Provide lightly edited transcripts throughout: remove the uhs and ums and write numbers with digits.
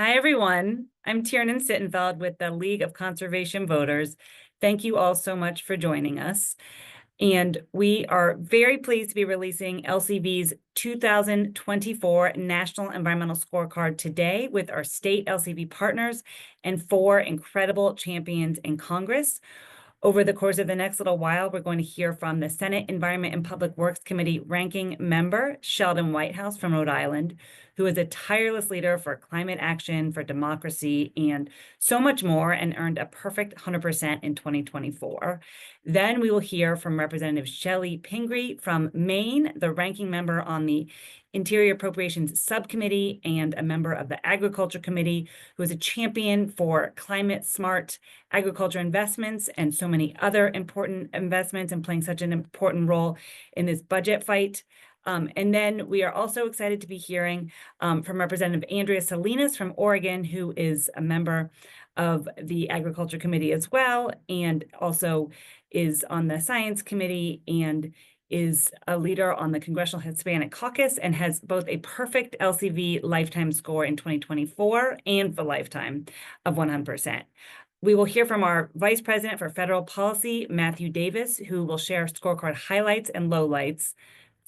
Hi, everyone. I'm Tiernan Sittenfeld with the League of Conservation Voters. Thank you all so much for joining us. And we are very pleased to be releasing LCV's 2024 National Environmental Scorecard today with our state LCV partners and 4 incredible champions in Congress. Over the course of the next little while, we're going to hear from the Senate Environment and Public Works Committee ranking member, Sheldon Whitehouse from Rhode Island, who is a tireless leader for climate action, for democracy, and so much more, and earned a perfect 100% in 2024. Then we will hear from Representative Shelley Pingree from Maine, the ranking member on the Interior Appropriations Subcommittee and a member of the Agriculture Committee, who is a champion for climate-smart agriculture investments and so many other important investments and playing such an important role in this budget fight. And then we are also excited to be hearing from Representative Andrea Salinas from Oregon, who is a member of the Agriculture Committee as well, and also is on the Science Committee and is a leader on the Congressional Hispanic Caucus and has both a perfect LCV lifetime score in 2024 and the lifetime of 100%. We will hear from our Vice President for Federal Policy, Matthew Davis, who will share scorecard highlights and lowlights.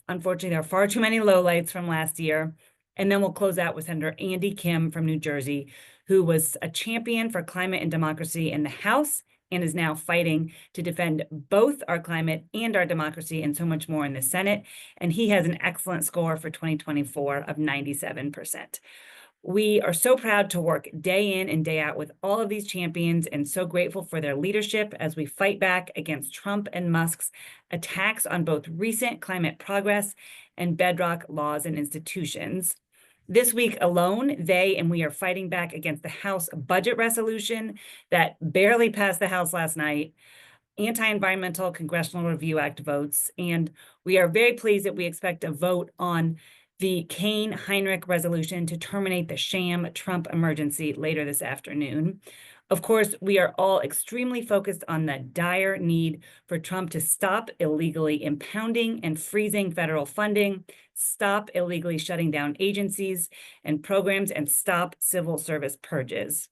Unfortunately, there are far too many lowlights from last year. And then we'll close out with Senator Andy Kim from New Jersey, who was a champion for climate and democracy in the House and is now fighting to defend both our climate and our democracy and so much more in the Senate. And he has an excellent score for 2024 of 97%. We are so proud to work day in and day out with all of these champions and so grateful for their leadership as we fight back against Trump and Musk's attacks on both recent climate progress and bedrock laws and institutions. This week alone, they and we are fighting back against the House budget resolution that barely passed the House last night, anti-environmental Congressional Review Act votes, and we are very pleased that we expect a vote on the Kaine-Heinrich resolution to terminate the sham Trump emergency later this afternoon. Of course, we are all extremely focused on the dire need for Trump to stop illegally impounding and freezing federal funding, stop illegally shutting down agencies and programs, and stop civil service purges.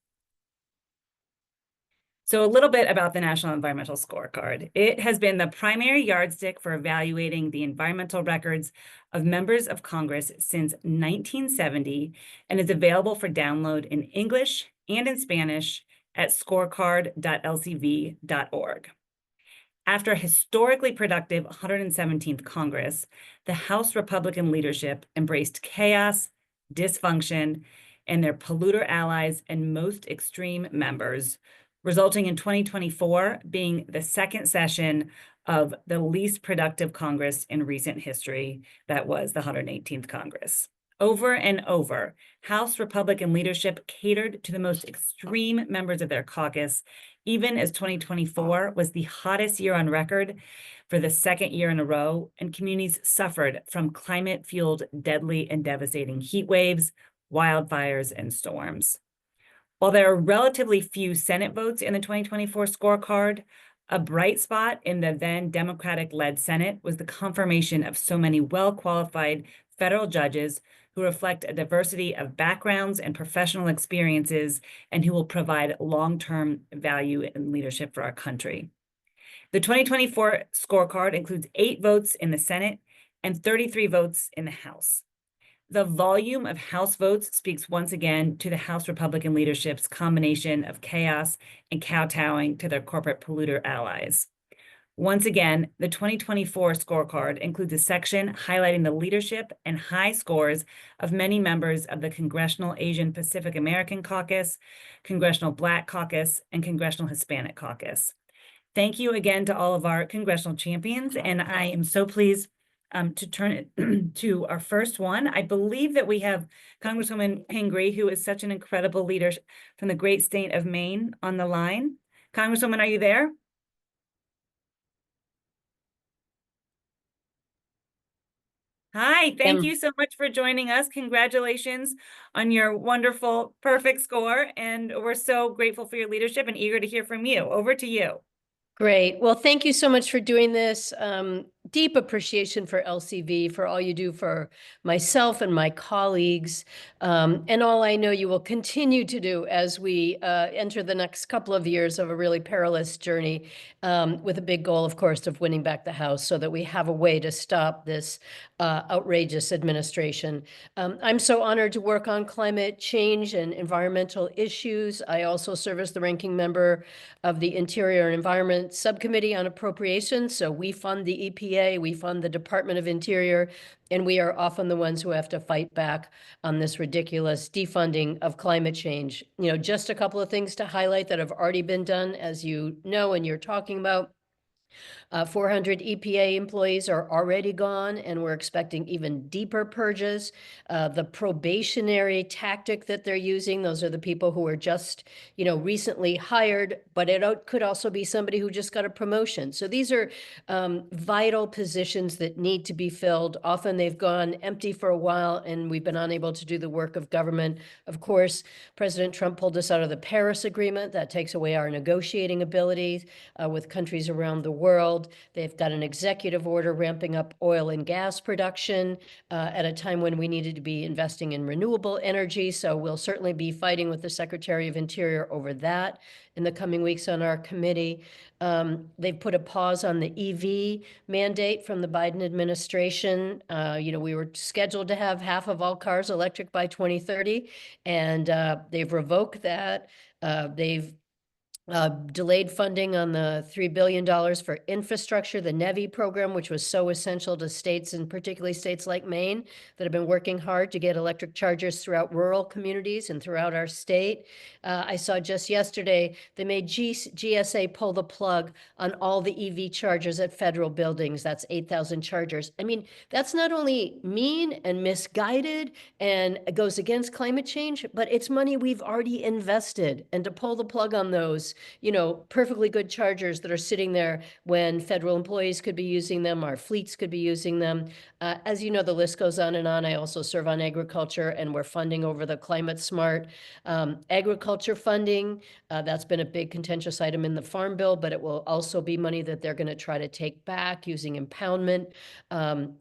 So a little bit about the National Environmental Scorecard. It has been the primary yardstick for evaluating the environmental records of members of Congress since 1970 and is available for download in English and in Spanish at scorecard.lcv.org. After a historically productive 117th Congress, the House Republican leadership embraced chaos, dysfunction, and their polluter allies and most extreme members, resulting in 2024 being the second session of the least productive Congress in recent history. That was the 118th Congress. Over and over, House Republican leadership catered to the most extreme members of their caucus, even as 2024 was the hottest year on record for the second year in a row, and communities suffered from climate-fueled deadly and devastating heat waves, wildfires, and storms. While there are relatively few Senate votes in the 2024 scorecard, a bright spot in the then Democratic-led Senate was the confirmation of so many well-qualified federal judges who reflect a diversity of backgrounds and professional experiences and who will provide long-term value and leadership for our country. The 2024 scorecard includes 8 votes in the Senate and 33 votes in the House. The volume of House votes speaks once again to the House Republican leadership's combination of chaos and kowtowing to their corporate polluter allies. Once again, the 2024 scorecard includes a section highlighting the leadership and high scores of many members of the Congressional Asian Pacific American Caucus, Congressional Black Caucus, and Congressional Hispanic Caucus. Thank you again to all of our congressional champions, and I am so pleased to turn it to our first one. I believe that we have Congresswoman Pingree, who is such an incredible leader from the great state of Maine, on the line. Congresswoman, are you there? Hi, thank you so much for joining us. Congratulations on your wonderful, perfect score. And we're so grateful for your leadership and eager to hear from you. Over to you. Great. Well, thank you so much for doing this. deep appreciation for LCV, for all you do for myself and my colleagues, and all I know you will continue to do as we enter the next couple of years of a really perilous journey, with a big goal, of course, of winning back the House so that we have a way to stop this outrageous administration. I'm so honored to work on climate change and environmental issues. I also serve as the ranking member of the Interior and Environment Subcommittee on Appropriations. So we fund the EPA, we fund the Department of Interior, and we are often the ones who have to fight back on this ridiculous defunding of climate change. You know, just a couple of things to highlight that have already been done, as you know, and you're talking about. 400 EPA employees are already gone, and we're expecting even deeper purges. The probationary tactic that they're using, those are the people who are just, recently hired, but it could also be somebody who just got a promotion. So these are vital positions that need to be filled. Often they've gone empty for a while, and we've been unable to do the work of government. Of course, President Trump pulled us out of the Paris Agreement. That takes away our negotiating abilities with countries around the world. They've got an executive order ramping up oil and gas production at a time when we needed to be investing in renewable energy. So we'll certainly be fighting with the Secretary of Interior over that in the coming weeks on our committee. They've put a pause on the EV mandate from the Biden administration. We were scheduled to have half of all cars electric by 2030, and they've revoked that. They've delayed funding on the $3 billion for infrastructure, the NEVI program, which was so essential to states, and particularly states like Maine, that have been working hard to get electric chargers throughout rural communities and throughout our state. I saw just yesterday they made GSA pull the plug on all the EV chargers at federal buildings. That's 8,000 chargers. I mean, that's not only mean and misguided and goes against climate change, but it's money we've already invested. And to pull the plug on those, perfectly good chargers that are sitting there when federal employees could be using them, our fleets could be using them. As you know, the list goes on and on. I also serve on agriculture, and we're funding over the climate smart agriculture funding. That's been a big contentious item in the Farm Bill, but it will also be money that they're going to try to take back using impoundment.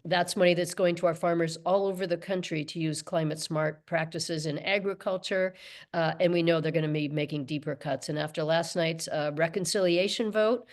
That's money that's going to our farmers all over the country to use climate smart practices in agriculture. And we know they're going to be making deeper cuts. And after last night's reconciliation vote,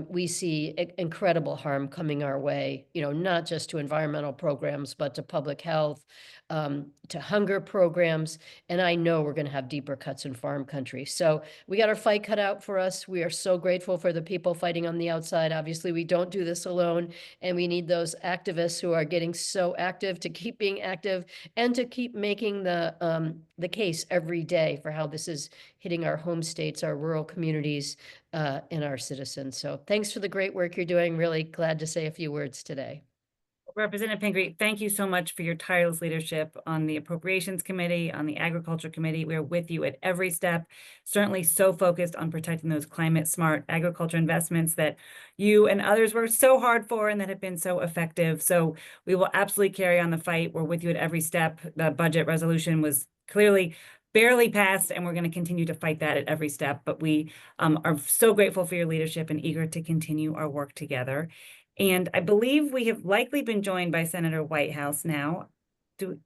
we see incredible harm coming our way, not just to environmental programs, but to public health, to hunger programs. And I know we're going to have deeper cuts in farm country. So we got our fight cut out for us. We are so grateful for the people fighting on the outside. Obviously, we don't do this alone, and we need those activists who are getting so active to keep being active and to keep making the case every day for how this is hitting our home states, our rural communities, and our citizens. So thanks for the great work you're doing. Really glad to say a few words today. Representative Pingree, thank you so much for your tireless leadership on the Appropriations Committee, on the Agriculture Committee. We are with you at every step, certainly so focused on protecting those climate smart agriculture investments that you and others worked so hard for and that have been so effective. So we will absolutely carry on the fight. We're with you at every step. The budget resolution was clearly barely passed, and we're going to continue to fight that at every step. But we are so grateful for your leadership and eager to continue our work together. And I believe we have likely been joined by Senator Whitehouse now. Do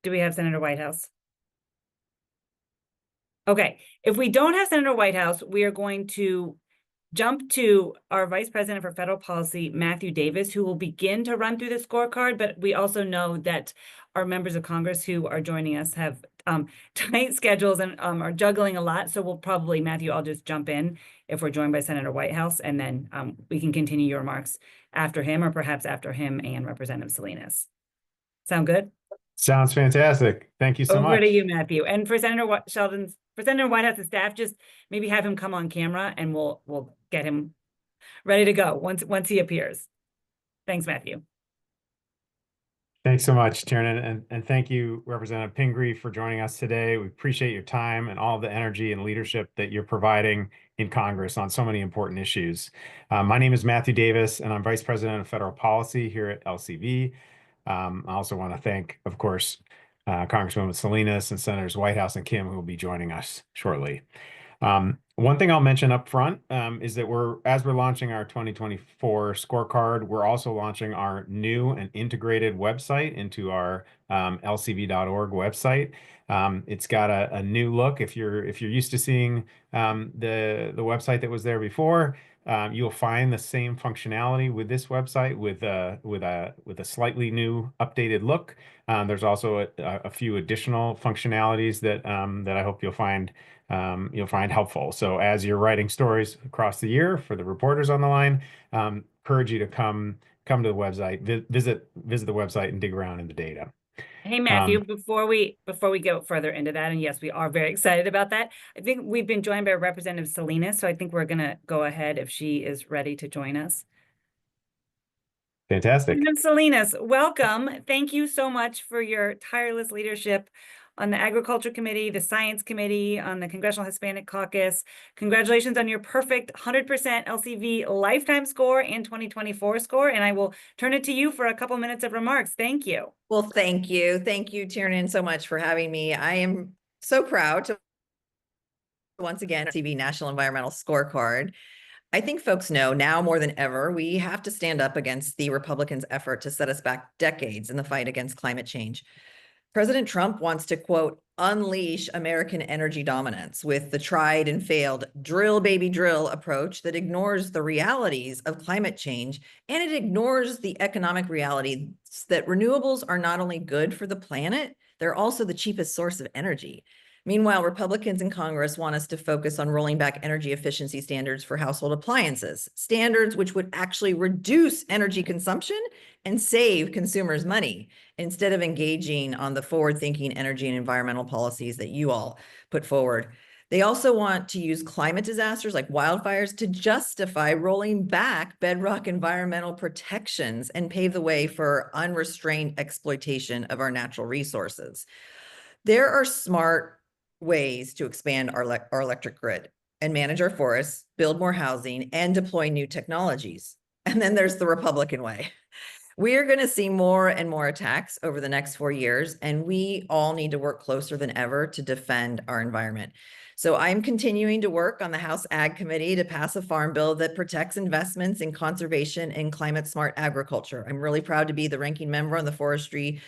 we have Senator Whitehouse? Okay, if we don't have Senator Whitehouse, we are going to jump to our Vice President for Federal Policy, Matthew Davis, who will begin to run through the scorecard. But we also know that our members of Congress who are joining us have tight schedules and are juggling a lot. So we'll probably, Matthew, I'll just jump in if we're joined by Senator Whitehouse, and then we can continue your remarks after him, or perhaps after him and Representative Salinas. Sound good? Sounds fantastic. Thank you so much. Over to you, Matthew. And for Senator Whitehouse's staff, just maybe have him come on camera, and we'll get him ready to go once he appears. Thanks, Matthew. Thanks so much, Tiernan, and thank you, Representative Pingree, for joining us today. We appreciate your time and all the energy and leadership that you're providing in Congress on so many important issues. My name is Matthew Davis, and I'm Vice President of Federal Policy here at LCV. I also want to thank, of course, Congresswoman Salinas and Senators Whitehouse and Kim, who will be joining us shortly. One thing I'll mention up front is that as we're launching our 2024 scorecard, we're also launching our new and integrated website into our lcv.org website. It's got a new look. If you're used to seeing the website that was there before, you'll find the same functionality with this website with a slightly new updated look. There's also a few additional functionalities that I hope you'll find helpful. So as you're writing stories across the year for the reporters on the line, encourage you to come to the website, visit the website and dig around in the data. Hey, Matthew, before we go further into that, and yes, we are very excited about that. I think we've been joined by Representative Salinas, so I think we're going to go ahead if she is ready to join us. Fantastic. Representative Salinas, welcome. Thank you so much for your tireless leadership on the Agriculture Committee, the Science Committee, on the Congressional Hispanic Caucus. Congratulations on your perfect 100% LCV lifetime score and 2024 score. And I will turn it to you for a couple minutes of remarks. Thank you. Well, thank you. Thank you, Tiernan, so much for having me. I am so proud to once again TV National Environmental Scorecard. I think folks know now more than ever, we have to stand up against the Republicans' effort to set us back decades in the fight against climate change. President Trump wants to, quote, unleash American energy dominance with the tried and failed drill, baby, drill approach that ignores the realities of climate change, and it ignores the economic reality that renewables are not only good for the planet, they're also the cheapest source of energy. Meanwhile, Republicans in Congress want us to focus on rolling back energy efficiency standards for household appliances, standards which would actually reduce energy consumption and save consumers money, instead of engaging on the forward-thinking energy and environmental policies that you all put forward. They also want to use climate disasters like wildfires to justify rolling back bedrock environmental protections and pave the way for unrestrained exploitation of our natural resources. There are smart ways to expand our electric grid and manage our forests, build more housing, and deploy new technologies. And then there's the Republican way. We are going to see more and more attacks over the next 4 years, and we all need to work closer than ever to defend our environment. So I'm continuing to work on the House Ag Committee to pass a farm bill that protects investments in conservation and climate smart agriculture. I'm really proud to be the ranking member on the Forestry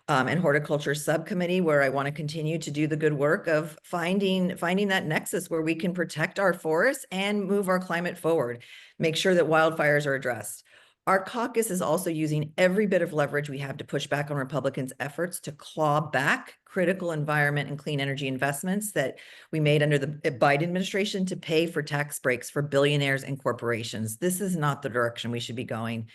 and Horticulture Subcommittee, where I want to continue to do the good work of finding that nexus where we can protect our forests and move our climate forward, make sure that wildfires are addressed. Our caucus is also using every bit of leverage we have to push back on Republicans' efforts to claw back critical environment and clean energy investments that we made under the Biden administration to pay for tax breaks for billionaires and corporations. This is not the direction we should be going.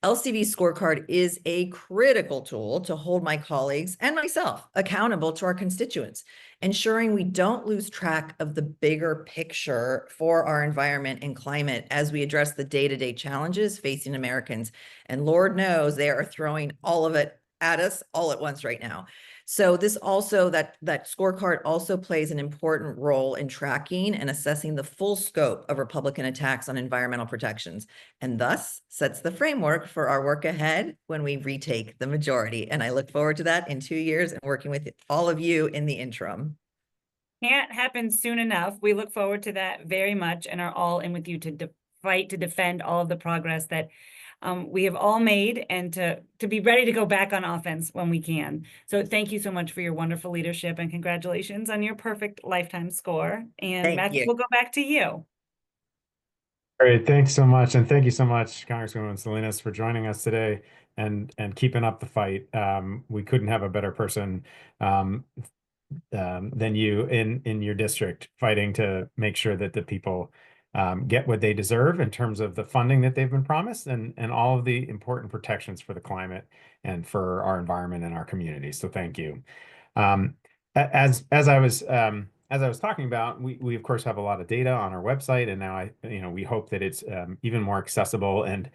LCV Scorecard is a critical tool to hold my colleagues and myself accountable to our constituents, ensuring we don't lose track of the bigger picture for our environment and climate as we address the day-to-day challenges facing Americans. And Lord knows they are throwing all of it at us all at once right now. So this also, that scorecard also plays an important role in tracking and assessing the full scope of Republican attacks on environmental protections, and thus sets the framework for our work ahead when we retake the majority. And I look forward to that in 2 years and working with all of you in the interim. Can't happen soon enough. We look forward to that very much and are all in with you to fight to defend all of the progress that we have all made, and to be ready to go back on offense when we can. So thank you so much for your wonderful leadership, and congratulations on your perfect lifetime score. And Matthew, we'll go back to you. Great, thanks so much. And thank you so much, Congresswoman Salinas, for joining us today and keeping up the fight. We couldn't have a better person than you in your district, fighting to make sure that the people get what they deserve in terms of the funding that they've been promised, and all of the important protections for the climate and for our environment and our communities. So thank you. As I was talking about, we of course have a lot of data on our website, and now we hope that it's even more accessible and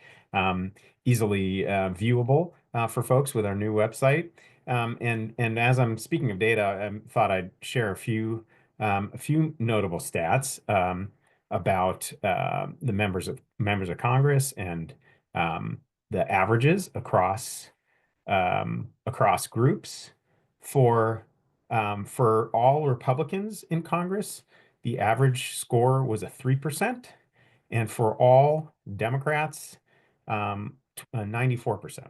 easily viewable for folks with our new website. And as I'm speaking of data, I thought I'd share a few notable stats about the members of Congress and the averages across groups for all Republicans in Congress. the average score was a 3%, and for all Democrats, 94%.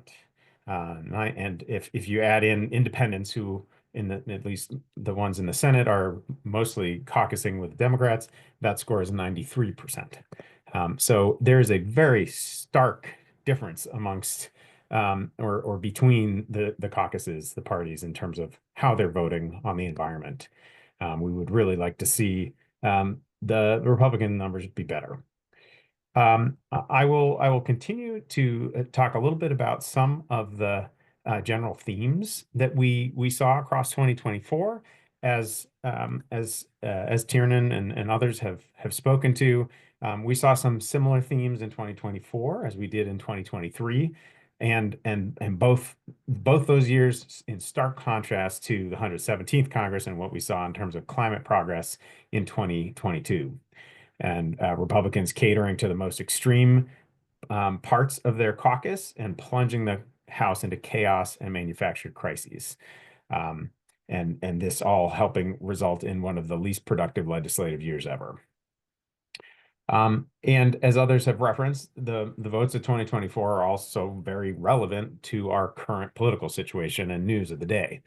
And if you add in independents, who at least the ones in the Senate are mostly caucusing with Democrats, that score is 93%. So there is a very stark difference amongst or between the caucuses, the parties, in terms of how they're voting on the environment. We would really like to see the Republican numbers be better. I will continue to talk a little bit about some of the general themes that we saw across 2024, as Tiernan and others have spoken to. We saw some similar themes in 2024 as we did in 2023, and both those years in stark contrast to the 117th Congress and what we saw in terms of climate progress in 2022. And Republicans catering to the most extreme parts of their caucus and plunging the House into chaos and manufactured crises. And this all helping result in one of the least productive legislative years ever. And as others have referenced, the votes of 2024 are also very relevant to our current political situation and news of the day.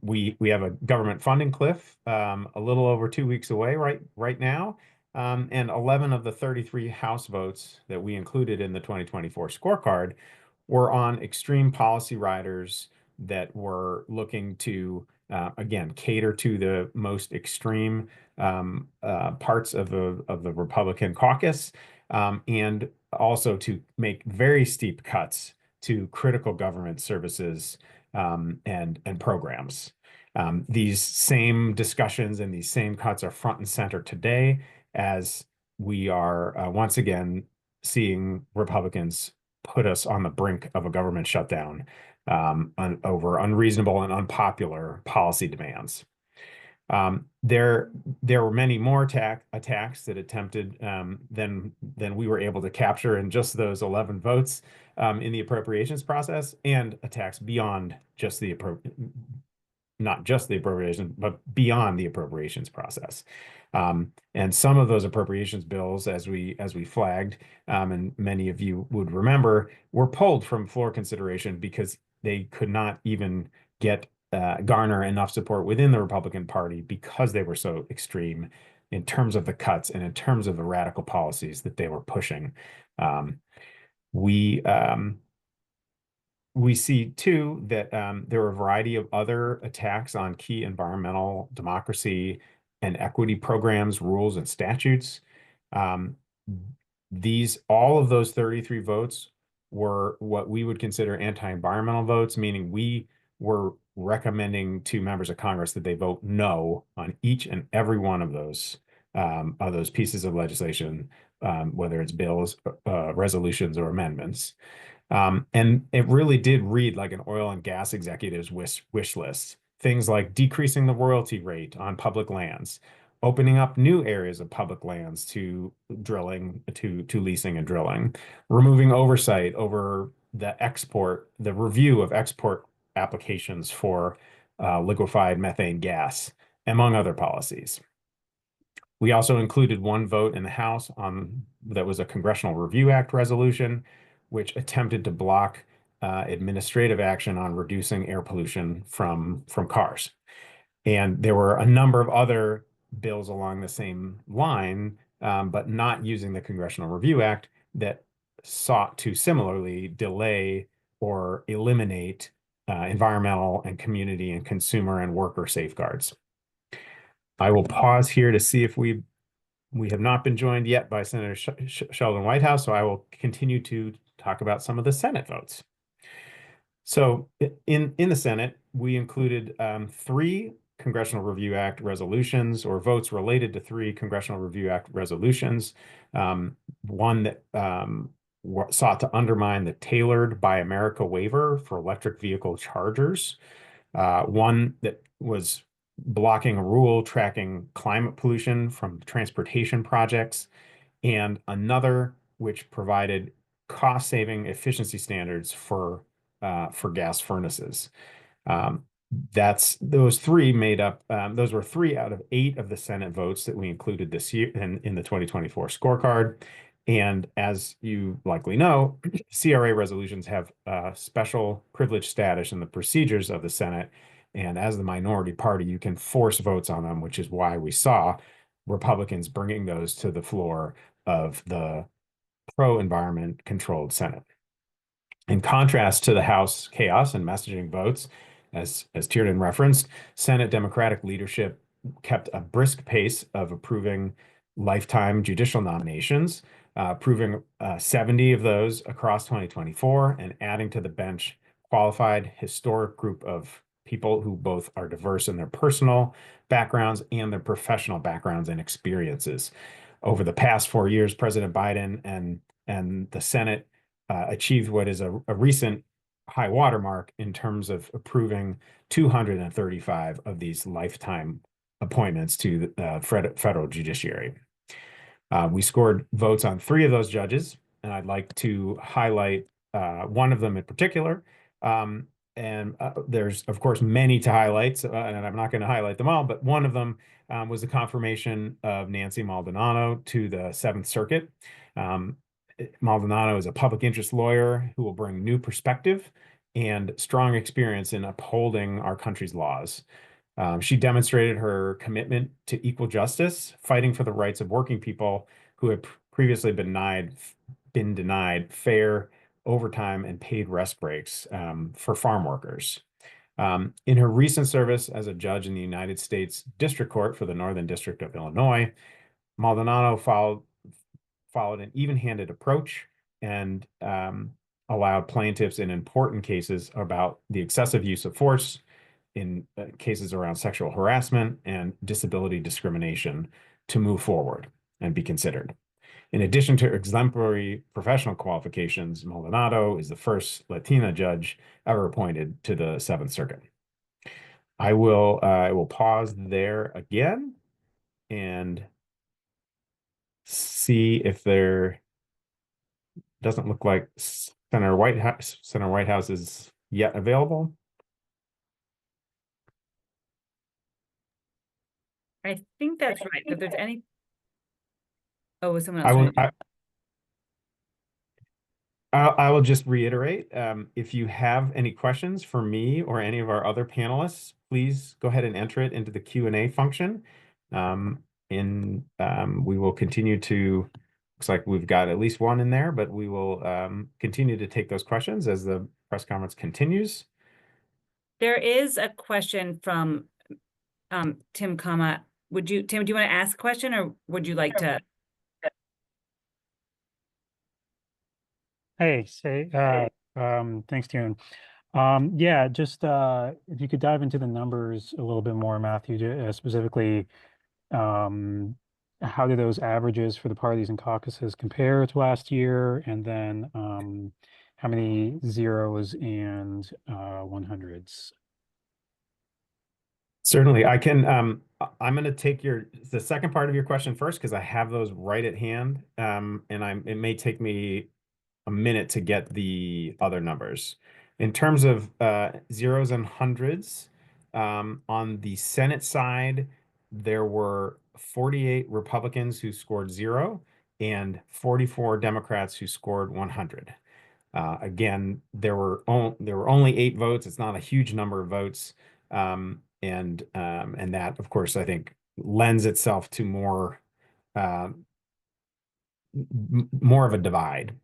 We have a government funding cliff a little over 2 weeks away right now. And 11 of the 33 House votes that we included in the 2024 scorecard were on extreme policy riders that were looking to, again, cater to the most extreme parts of the Republican caucus, and also to make very steep cuts to critical government services and programs. These same discussions and these same cuts are front and center today, as we are once again seeing Republicans put us on the brink of a government shutdown over unreasonable and unpopular policy demands. There were many more attacks that attempted than we were able to capture in just those 11 votes in the appropriations process, and attacks beyond just not just the appropriations, but beyond the appropriations process. And some of those appropriations bills, as we flagged, and many of you would remember, were pulled from floor consideration because they could not even garner enough support within the Republican Party because they were so extreme in terms of the cuts and in terms of the radical policies that they were pushing. We see, too, that there are a variety of other attacks on key environmental, democracy, and equity programs, rules, and statutes. All of those 33 votes were what we would consider anti-environmental votes, meaning we were recommending to members of Congress that they vote no on each and every one of those pieces of legislation, whether it's bills, resolutions, or amendments. And it really did read like an oil and gas executive's wish list. Things like decreasing the royalty rate on public lands, opening up new areas of public lands to drilling, to leasing and drilling, removing oversight over the review of export applications for liquefied methane gas, among other policies. We also included one vote in the House that was a Congressional Review Act resolution, which attempted to block administrative action on reducing air pollution from cars. And there were a number of other bills along the same line, but not using the Congressional Review Act, that sought to similarly delay or eliminate environmental and community and consumer and worker safeguards. I will pause here to see if we have not been joined yet by Senator Sheldon Whitehouse, so I will continue to talk about some of the Senate votes. So in the Senate, we included 3 Congressional Review Act resolutions, or votes related to 3 Congressional Review Act resolutions. One that sought to undermine the Tailored Buy America waiver for electric vehicle chargers. One that was blocking a rule tracking climate pollution from transportation projects, and another which provided cost-saving efficiency standards for gas furnaces. those three made up, those were 3 out of 8 of the Senate votes that we included this year in the 2024 scorecard. And as you likely know, CRA resolutions have special privilege status in the procedures of the Senate. And as the minority party, you can force votes on them, which is why we saw Republicans bringing those to the floor of the pro-environment controlled Senate. In contrast to the House chaos and messaging votes, as Tiernan referenced, Senate Democratic leadership kept a brisk pace of approving lifetime judicial nominations, approving 70 of those across 2024 and adding to the bench qualified historic group of people who both are diverse in their personal backgrounds and their professional backgrounds and experiences. Over the past 4 years, President Biden and the Senate achieved what is a recent high watermark in terms of approving 235 of these lifetime appointments to the federal judiciary. We scored votes on 3 of those judges, and I'd like to highlight one of them in particular. There's, of course, many to highlight, and I'm not going to highlight them all, but one of them was the confirmation of Nancy Maldonado to the Seventh Circuit. Maldonado is a public interest lawyer who will bring new perspective and strong experience in upholding our country's laws. She demonstrated her commitment to equal justice, fighting for the rights of working people who had previously been denied fair overtime and paid rest breaks for farm workers. In her recent service as a judge in the United States District Court for the Northern District of Illinois, Maldonado followed an even-handed approach and allowed plaintiffs in important cases about the excessive use of force in cases around sexual harassment and disability discrimination to move forward and be considered. In addition to exemplary professional qualifications, Maldonado is the first Latina judge ever appointed to the Seventh Circuit. I will pause there again and see if there doesn't look like Senator Whitehouse is yet available. I think that's right. If there's any. Oh, was someone I else? will, trying to- I will just reiterate, if you have any questions for me or any of our other panelists, please go ahead and enter it into the Q&A function. We will continue to, looks like we've got at least one in there, but we will continue to take those questions as the press conference continues. There is a question from Tim Kama. Tim, do you want to ask a question or would you like to? Hey, thanks, Tiernan. Yeah, just if you could dive into the numbers a little bit more, Matthew, specifically, how do those averages for the parties and caucuses compare to last year? And then how many zeros and 100s? Certainly, I can. I'm going to take the second part of your question first because I have those right at hand, and it may take me a minute to get the other numbers. In terms of zeros and hundreds, on the Senate side, there were 48 Republicans who scored 0 and 44 Democrats who scored 100. Again, there were only 8 votes. It's not a huge number of votes. And that, of course, I think lends itself to more of a divide.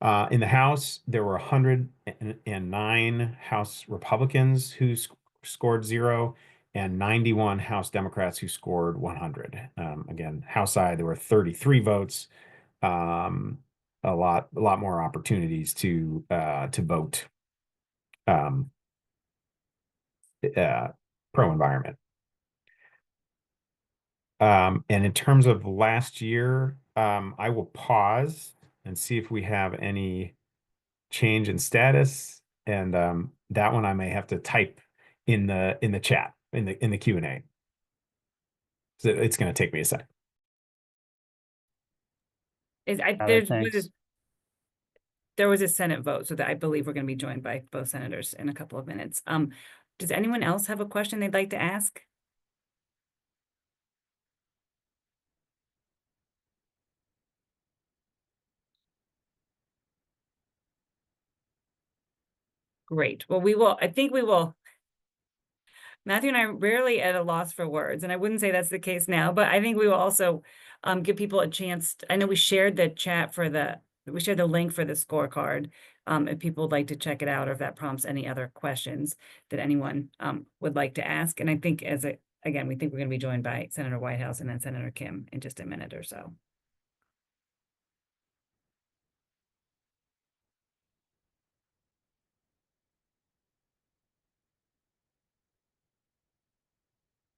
In the House, there were 109 House Republicans who scored 0 and 91 House Democrats who scored 100. Again, House side, there were 33 votes, a lot more opportunities to vote pro-environment. And in terms of last year, I will pause and see if we have any change in status. And that one I may have to type in the chat, in the Q&A. So it's going to take me a second. Thanks. There was a Senate vote, so that I believe we're going to be joined by both senators in a couple of minutes. does anyone else have a question they'd like to ask? Great. Well, I think we will. Matthew and I are rarely at a loss for words, and I wouldn't say that's the case now, but I think we will also give people a chance. I know we shared the we shared the link for the scorecard. If people would like to check it out, or if that prompts any other questions that anyone would like to ask. And I think again, we think we're going to be joined by Senator Whitehouse and then Senator Kim in just a minute or so.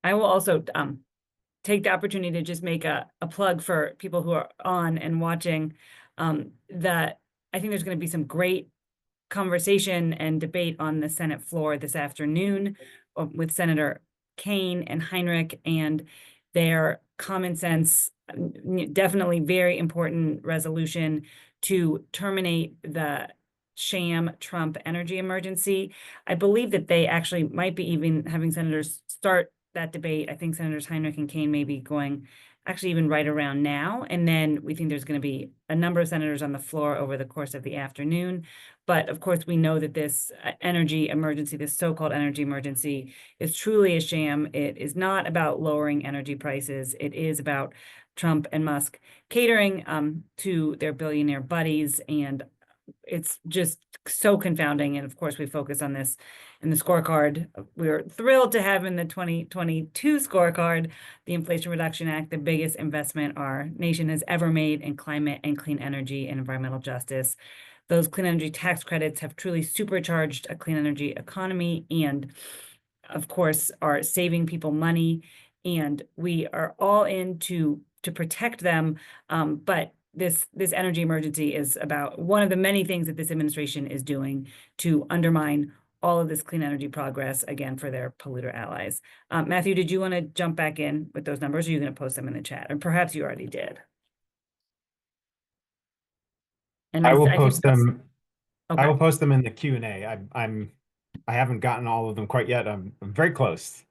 I will also take the opportunity to just make a plug for people who are on and watching, that I think there's going to be some great conversation and debate on the Senate floor this afternoon with Senator Kaine and Heinrich and their common sense, definitely very important resolution to terminate the sham Trump energy emergency. I believe that they actually might be even having senators start that debate. I think Senators Heinrich and Kaine may be going actually even right around now. And then we think there's going to be a number of senators on the floor over the course of the afternoon. But of course, we know that this energy emergency, this so-called energy emergency, is truly a sham. It is not about lowering energy prices. It is about Trump and Musk catering to their billionaire buddies. And it's just so confounding. And of course, we focus on this in the scorecard. We're thrilled to have in the 2022 scorecard, the Inflation Reduction Act, the biggest investment our nation has ever made in climate and clean energy and environmental justice. Those clean energy tax credits have truly supercharged a clean energy economy and, of course, are saving people money. And we are all in to protect them. But this energy emergency is about one of the many things that this administration is doing to undermine all of this clean energy progress, again, for their polluter allies. Matthew, did you want to jump back in with those numbers, or are you going to post them in the chat? Or perhaps you already did. And I will think post them. Okay. I will post them in the Q&A. I haven't gotten all of them quite yet. I'm very close.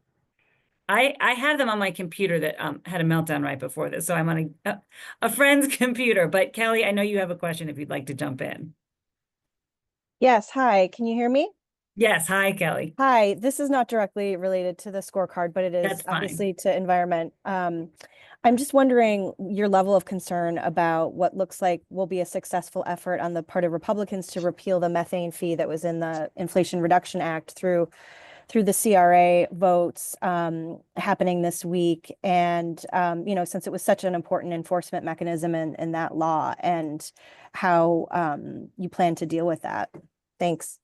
I have them on my computer that had a meltdown right before this, so I'm on a friend's computer. But Kelly, I know you have a question if you'd like to jump in. Yes, hi, can you hear me? Yes, hi, Kelly. Hi, this is not directly related to the scorecard, but it That's is fine. obviously to environment. I'm just wondering your level of concern about what looks like will be a successful effort on the part of Republicans to repeal the methane fee that was in the Inflation Reduction Act through the CRA votes happening this week. And, since it was such an important enforcement mechanism in that law, and how you plan to deal with that. Thanks.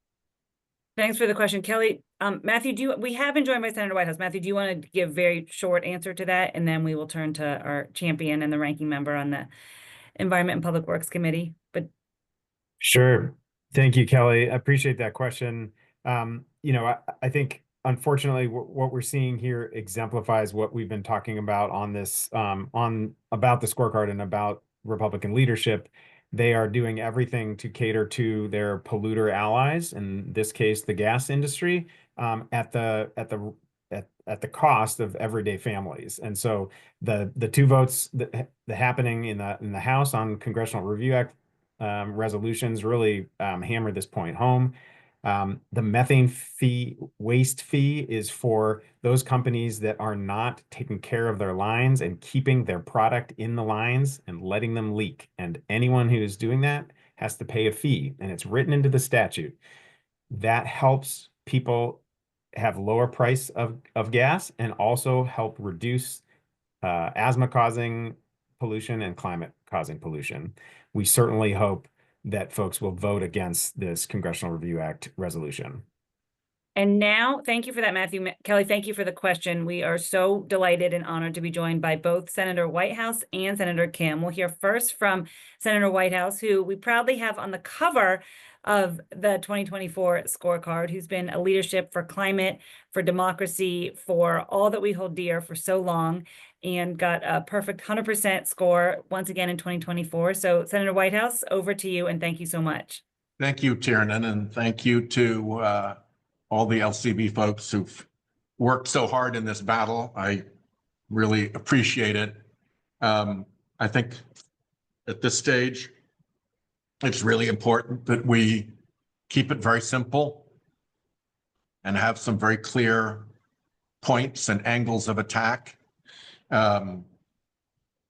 Thanks for the question, Kelly. Matthew, we have been joined by Senator Whitehouse. Matthew, do you want to give a very short answer to that? And then we will turn to our champion and the ranking member on the Environment and Public Works Committee. But Sure. Thank you, Kelly. I appreciate that question. I think unfortunately what we're seeing here exemplifies what we've been talking about on this about the scorecard and about Republican leadership. They are doing everything to cater to their polluter allies, in this case, the gas industry, at the cost of everyday families. And so the two votes that happening in the House on Congressional Review Act resolutions really hammer this point home. The methane waste fee is for those companies that are not taking care of their lines and keeping their product in the lines and letting them leak. And anyone who is doing that has to pay a fee, and it's written into the statute. That helps people have lower price of gas and also help reduce asthma-causing pollution and climate-causing pollution. We certainly hope that folks will vote against this Congressional Review Act resolution. And now, thank you for that, Matthew. Kelly, thank you for the question. We are so delighted and honored to be joined by both Senator Whitehouse and Senator Kim. We'll hear first from Senator Whitehouse, who we proudly have on the cover of the 2024 scorecard, who's been a leadership for climate, for democracy, for all that we hold dear for so long, and got a perfect 100% score once again in 2024. So Senator Whitehouse, over to you, and thank you so much. Thank you, Tiernan, and thank you to all the LCB folks who've worked so hard in this battle. I really appreciate it. I think at this stage, it's really important that we keep it very simple and have some very clear points and angles of attack. To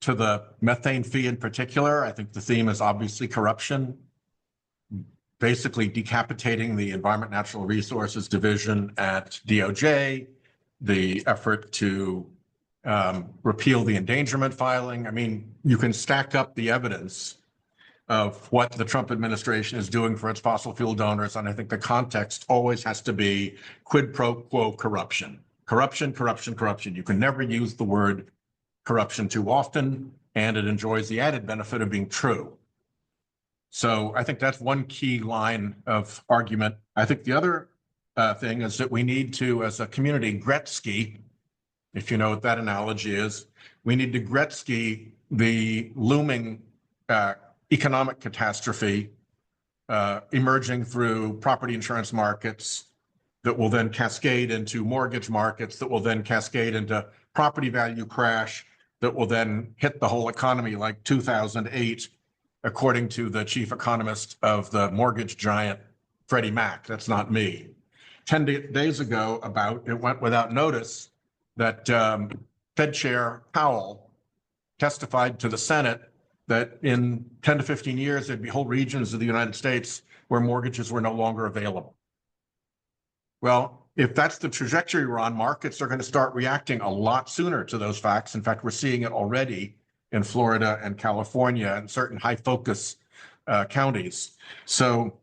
the methane fee in particular, I think the theme is obviously corruption, basically decapitating the Environment Natural Resources Division at DOJ, the effort to repeal the endangerment filing. I mean, you can stack up the evidence of what the Trump administration is doing for its fossil fuel donors. And I think the context always has to be quid pro quo corruption. Corruption, corruption, corruption. You can never use the word corruption too often, and it enjoys the added benefit of being true. So I think that's one key line of argument. I think the other thing is that we need to, as a community, Gretzky, if you know what that analogy is, we need to Gretzky the looming economic catastrophe emerging through property insurance markets that will then cascade into mortgage markets, that will then cascade into property value crash, that will then hit the whole economy like 2008, according to the chief economist of the mortgage giant, Freddie Mac. That's not me. 10 days ago, it went without notice that Fed Chair Powell testified to the Senate that in 10 to 15 years, there'd be whole regions of the United States where mortgages were no longer available. Well, if that's the trajectory we're on, markets are going to start reacting a lot sooner to those facts. In fact, we're seeing it already in Florida and California and certain high focus counties. So,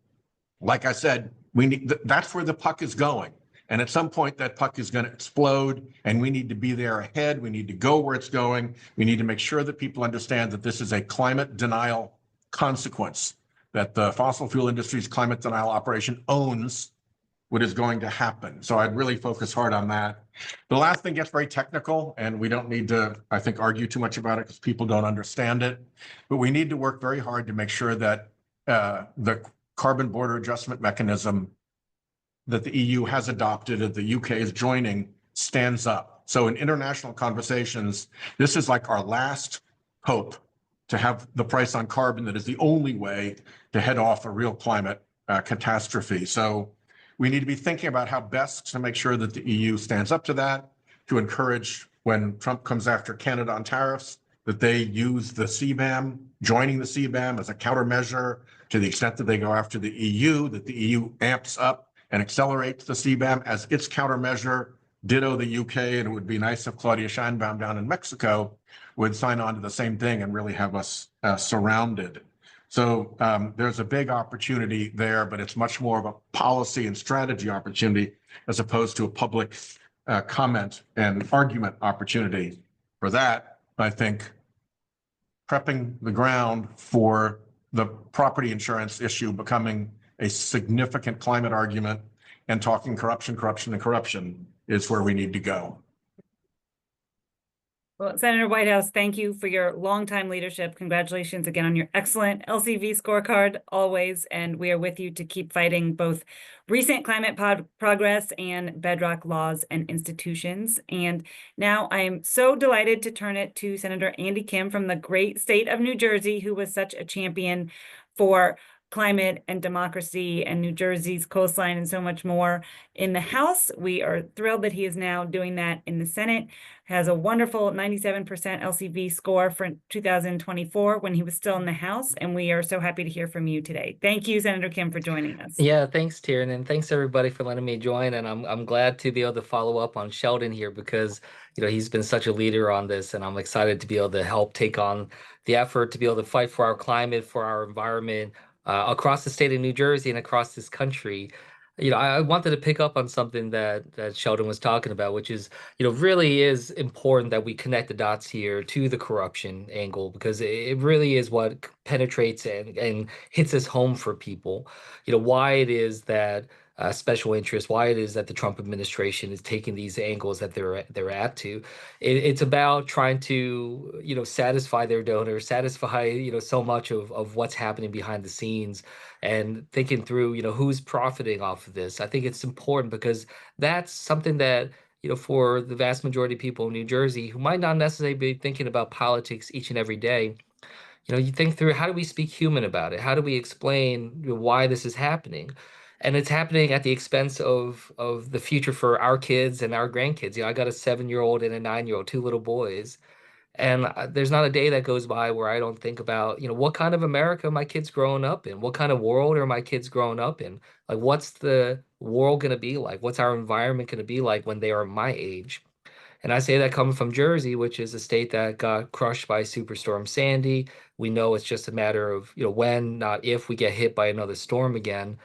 like I said, that's where the puck is going. And at some point, that puck is going to explode, and we need to be there ahead. We need to go where it's going. We need to make sure that people understand that this is a climate denial consequence, that the fossil fuel industry's climate denial operation owns what is going to happen. So I'd really focus hard on that. The last thing gets very technical, and we don't need to, I think, argue too much about it because people don't understand it. But we need to work very hard to make sure that the carbon border adjustment mechanism that the EU has adopted and the UK is joining stands up. So in international conversations, this is like our last hope to have the price on carbon that is the only way to head off a real climate catastrophe. So we need to be thinking about how best to make sure that the EU stands up to that, to encourage when Trump comes after Canada on tariffs, that they use the CBAM, joining the CBAM as a countermeasure to the extent that they go after the EU, that the EU amps up and accelerates the CBAM as its countermeasure. Ditto the UK, and it would be nice if Claudia Sheinbaum down in Mexico would sign on to the same thing and really have us surrounded. So there's a big opportunity there, but it's much more of a policy and strategy opportunity as opposed to a public comment and argument opportunity. For that, I think prepping the ground for the property insurance issue becoming a significant climate argument and talking corruption, corruption, and corruption is where we need to go. Well, Senator Whitehouse, thank you for your longtime leadership. Congratulations again on your excellent LCV scorecard always. And we are with you to keep fighting both recent climate progress and bedrock laws and institutions. And now I am so delighted to turn it to Senator Andy Kim from the great state of New Jersey, who was such a champion for climate and democracy and New Jersey's coastline and so much more in the House. We are thrilled that he is now doing that in the Senate. Has a wonderful 97% LCV score for 2024 when he was still in the House. And we are so happy to hear from you today. Thank you, Senator Kim, for joining us. Yeah, thanks, Tieran, and thanks everybody for letting me join. And I'm glad to be able to follow up on Sheldon here because he's been such a leader on this, and I'm excited to be able to help take on the effort to be able to fight for our climate, for our environment, across the state of New Jersey and across this country. I wanted to pick up on something that Sheldon was talking about, which is, really is important that we connect the dots here to the corruption angle, because it really is what penetrates and hits us home for people. Why it is that special interest, why it is that the Trump administration is taking these angles that they're at to. It's about trying to, satisfy their donors, satisfy, so much of what's happening behind the scenes, and thinking through, who's profiting off of this. I think it's important because that's something that, for the vast majority of people in New Jersey who might not necessarily be thinking about politics each and every day, you think through, how do we speak human about it? How do we explain, why this is happening? And it's happening at the expense of the future for our kids and our grandkids. I got a 7-year-old and a 9-year-old, 2 little boys. And there's not a day that goes by where I don't think about, what kind of America are my kids growing up in? What kind of world are my kids growing up in? Like, what's the world going to be like? What's our environment going to be like when they are my age? And I say that coming from Jersey, which is a state that got crushed by Superstorm Sandy. We know it's just a matter of, when, not if, we get hit by another storm again.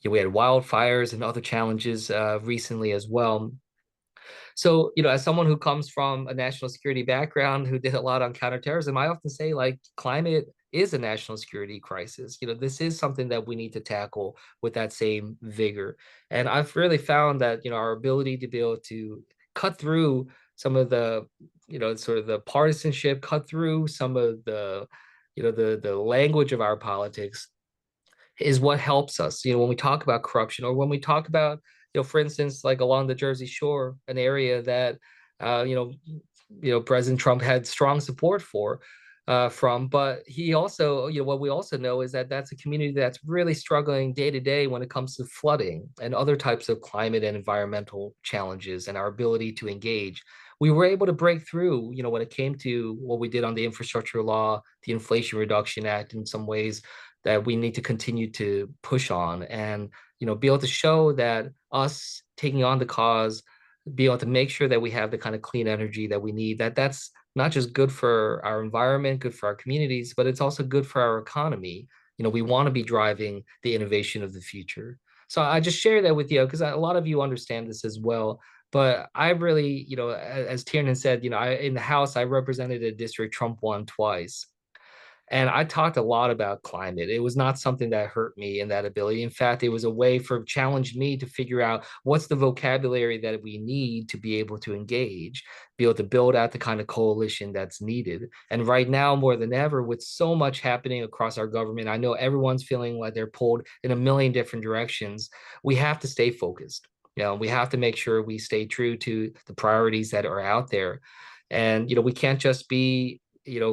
We had wildfires and other challenges recently as well. So, as someone who comes from a national security background, who did a lot on counterterrorism, I often say, like, climate is a national security crisis. This is something that we need to tackle with that same vigor. And I've really found that, our ability to be able to cut through some of the, sort of the partisanship, cut through some of the, the language of our politics is what helps us. When we talk about corruption, or when we talk about, for instance, like along the Jersey Shore, an area that, President Trump had strong support from, but he also, what we also know is that that's a community that's really struggling day to day when it comes to flooding and other types of climate and environmental challenges, and our ability to engage. We were able to break through, when it came to what we did on the infrastructure law, the Inflation Reduction Act, in some ways that we need to continue to push on, and, be able to show that us taking on the cause, be able to make sure that we have the kind of clean energy that we need, that's not just good for our environment, good for our communities, but it's also good for our economy. We want to be driving the innovation of the future. So I just share that with you because a lot of you understand this as well. But I really, as Tiernan said, in the House, I represented a district Trump won twice. And I talked a lot about climate. It was not something that hurt me in that ability. In fact, it was a way for challenged me to figure out what's the vocabulary that we need to be able to engage, be able to build out the kind of coalition that's needed. And right now, more than ever, with so much happening across our government, I know everyone's feeling like they're pulled in a million different directions. We have to stay focused. We have to make sure we stay true to the priorities that are out there. And, we can't just be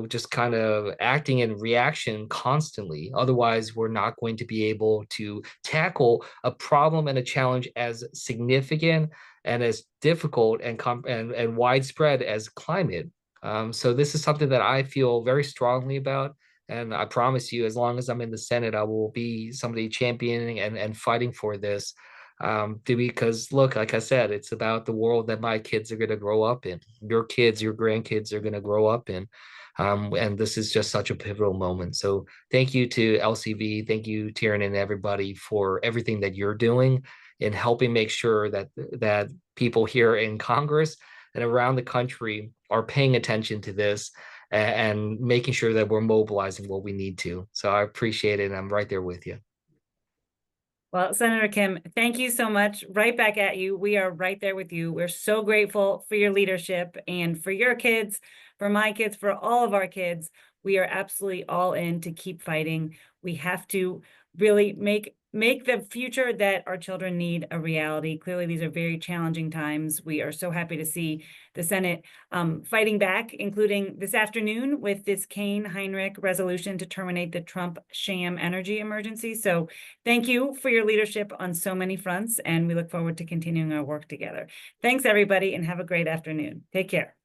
just kind of acting in reaction constantly. Otherwise, we're not going to be able to tackle a problem and a challenge as significant and as difficult and widespread as climate. So this is something that I feel very strongly about. And I promise you, as long as I'm in the Senate, I will be somebody championing and fighting for this. Because look, like I said, it's about the world that my kids are going to grow up in. Your kids, your grandkids are going to grow up in. And this is just such a pivotal moment. So thank you to LCV. Thank you, Tiernan, and everybody for everything that you're doing in helping make sure that people here in Congress and around the country are paying attention to this and making sure that we're mobilizing what we need to. So I appreciate it. And I'm right there with you. Well, Senator Kim, thank you so much. Right back at you. We are right there with you. We're so grateful for your leadership and for your kids, for my kids, for all of our kids. We are absolutely all in to keep fighting. We have to really make the future that our children need a reality. Clearly, these are very challenging times. We are so happy to see the Senate fighting back, including this afternoon with this Kaine-Heinrich resolution to terminate the Trump sham energy emergency. So thank you for your leadership on so many fronts, and we look forward to continuing our work together. Thanks, everybody, and have a great afternoon. Take care.